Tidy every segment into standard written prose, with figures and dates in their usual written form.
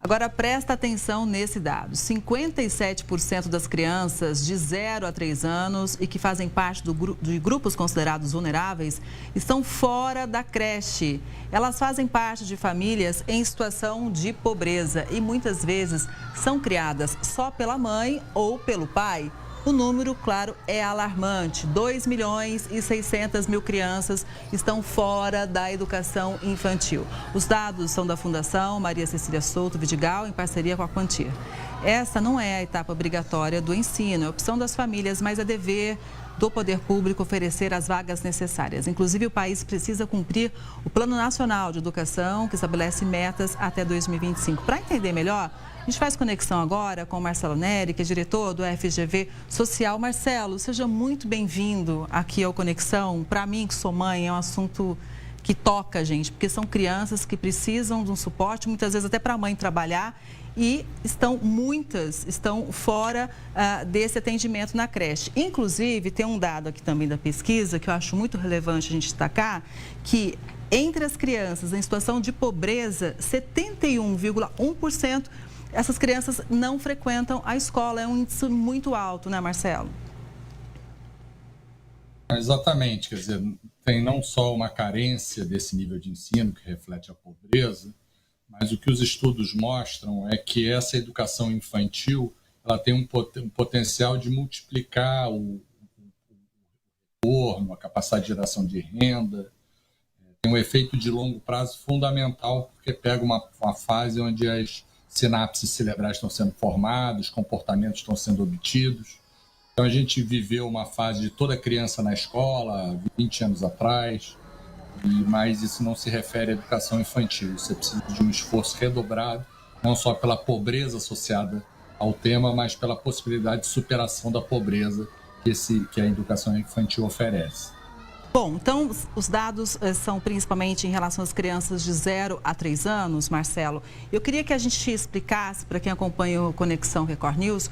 Agora, presta atenção nesse dado. 57% das crianças de 0 a 3 anos e que fazem parte de grupos considerados vulneráveis estão fora da creche. Elas fazem parte de famílias em situação de pobreza e muitas vezes são criadas só pela mãe ou pelo pai. O número, claro, é alarmante. 2.600.000 crianças estão fora da educação infantil. Os dados são da Fundação Maria Cecília Souto Vidigal, em parceria com a Quantia. Essa não é a etapa obrigatória do ensino, é opção das famílias, mas é dever do poder público oferecer as vagas necessárias. Inclusive, o país precisa cumprir o Plano Nacional de Educação, que estabelece metas até 2025. Para entender melhor, a gente faz conexão agora com o Marcelo Neri, que é diretor do FGV Social. Marcelo, seja muito bem-vindo aqui ao Conexão. Para mim, que sou mãe, é um assunto que toca a gente, porque são crianças que precisam de um suporte, muitas vezes até para a mãe trabalhar, e muitas estão fora desse atendimento na creche. Inclusive, tem um dado aqui também da pesquisa que eu acho muito relevante a gente destacar, que entre as crianças em situação de pobreza, 71,1% essas crianças não frequentam a escola. É um índice muito alto, né, Marcelo? Exatamente, quer dizer, tem não só uma carência desse nível de ensino que reflete a pobreza, mas o que os estudos mostram é que essa educação infantil ela tem um potencial de multiplicar o retorno, a capacidade de geração de renda, tem um efeito de longo prazo fundamental, porque pega uma fase onde as sinapses cerebrais estão sendo formadas, comportamentos estão sendo obtidos. Então a gente viveu uma fase de toda criança na escola, 20 anos atrás, mas isso não se refere à educação infantil. Você precisa de um esforço redobrado, não só pela pobreza associada ao tema, mas pela possibilidade de superação da pobreza que a educação infantil oferece. Bom, então os dados são principalmente em relação às crianças de 0 a 3 anos, Marcelo. Eu queria que a gente explicasse, para quem acompanha o Conexão Record News,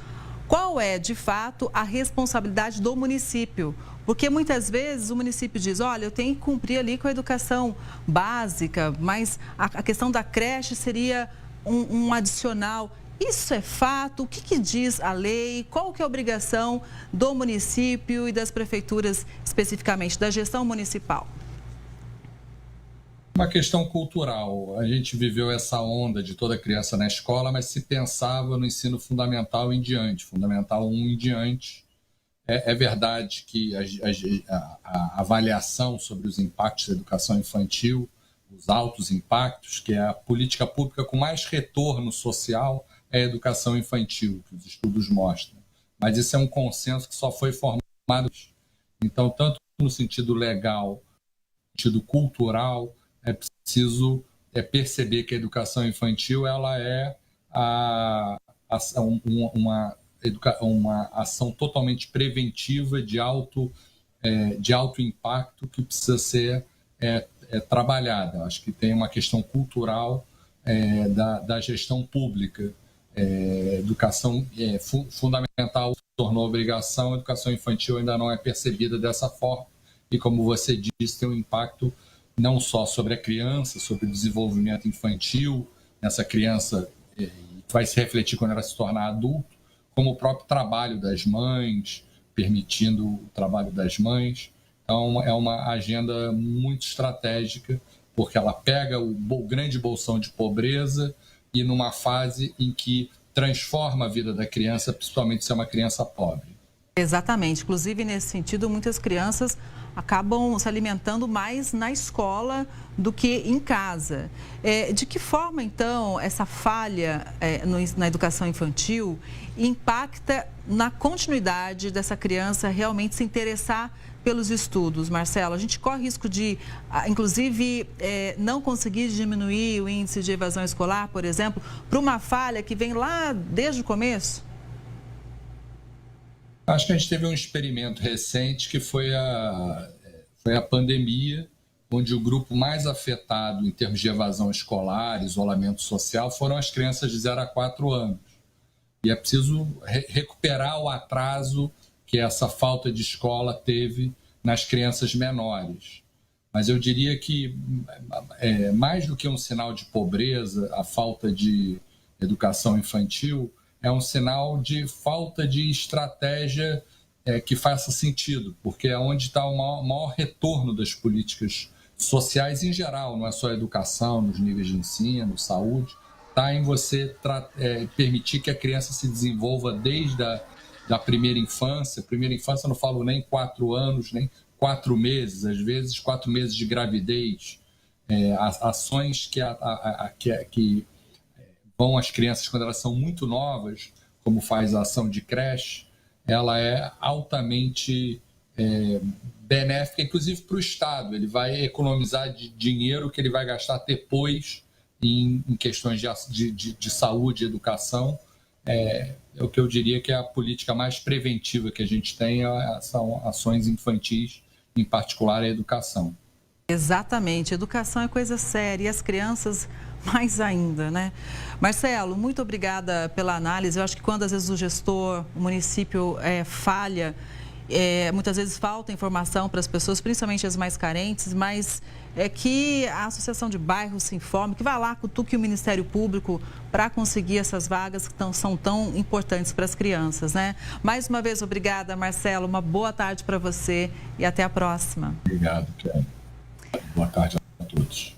qual é, de fato, a responsabilidade do município? Porque muitas vezes o município diz, olha, eu tenho que cumprir ali com a educação básica, mas a questão da creche seria um adicional. Isso é fato? O que diz a lei? Qual que é a obrigação do município e das prefeituras, especificamente, da gestão municipal? Uma questão cultural. A gente viveu essa onda de toda criança na escola, mas se pensava no ensino fundamental em diante, fundamental 1 em diante. É verdade que a avaliação sobre os impactos da educação infantil, os altos impactos, que é a política pública com mais retorno social, é a educação infantil, que os estudos mostram. Mas isso é um consenso que só foi formado. Então, tanto no sentido legal, no sentido cultural, é preciso perceber que a educação infantil ela é uma ação totalmente preventiva de alto impacto que precisa ser trabalhada. Acho que tem uma questão cultural da gestão pública. Educação fundamental se tornou obrigação, a educação infantil ainda não é percebida dessa forma e, como você disse, tem um impacto não só sobre a criança, sobre o desenvolvimento infantil, nessa criança vai se refletir quando ela se tornar adulto, como o próprio trabalho das mães, permitindo o trabalho das mães. Então, é uma agenda muito estratégica, porque ela pega o grande bolsão de pobreza e numa fase em que transforma a vida da criança, principalmente se é uma criança pobre. Exatamente. Inclusive, nesse sentido, muitas crianças acabam se alimentando mais na escola do que em casa. De que forma, então, essa falha na educação infantil impacta na continuidade dessa criança realmente se interessar pelos estudos, Marcelo? A gente corre risco de, inclusive, não conseguir diminuir o índice de evasão escolar, por exemplo, por uma falha que vem lá desde o começo? Acho que a gente teve um experimento recente que foi a pandemia, onde o grupo mais afetado em termos de evasão escolar, isolamento social, foram as crianças de 0 a 4 anos. E é preciso recuperar o atraso que essa falta de escola teve nas crianças menores. Mas eu diria que, mais do que um sinal de pobreza, a falta de educação infantil, é um sinal de falta de estratégia que faça sentido, porque é onde está o maior retorno das políticas sociais em geral, não é só a educação, nos níveis de ensino, saúde, está em você permitir que a criança se desenvolva desde da primeira infância. Primeira infância, eu não falo nem 4 anos, nem 4 meses, às vezes 4 meses de gravidez, ações que vão às crianças quando elas são muito novas, como faz a ação de creche, ela é altamente benéfica, inclusive para o Estado. Ele vai economizar dinheiro que ele vai gastar depois em questões de saúde e educação. É o que eu diria que é a política mais preventiva que a gente tem, são ações infantis, em particular a educação. Exatamente, educação é coisa séria e as crianças mais ainda, né? Marcelo, muito obrigada pela análise. Eu acho que quando às vezes o gestor, o município falha, muitas vezes falta informação para as pessoas, principalmente as mais carentes, mas é que a Associação de Bairros se informe, que vá lá, cutuque o Ministério Público para conseguir essas vagas que são tão importantes para as crianças, né? Mais uma vez, obrigada, Marcelo. Uma boa tarde para você e até a próxima. Obrigado, Kelly. Boa tarde a todos.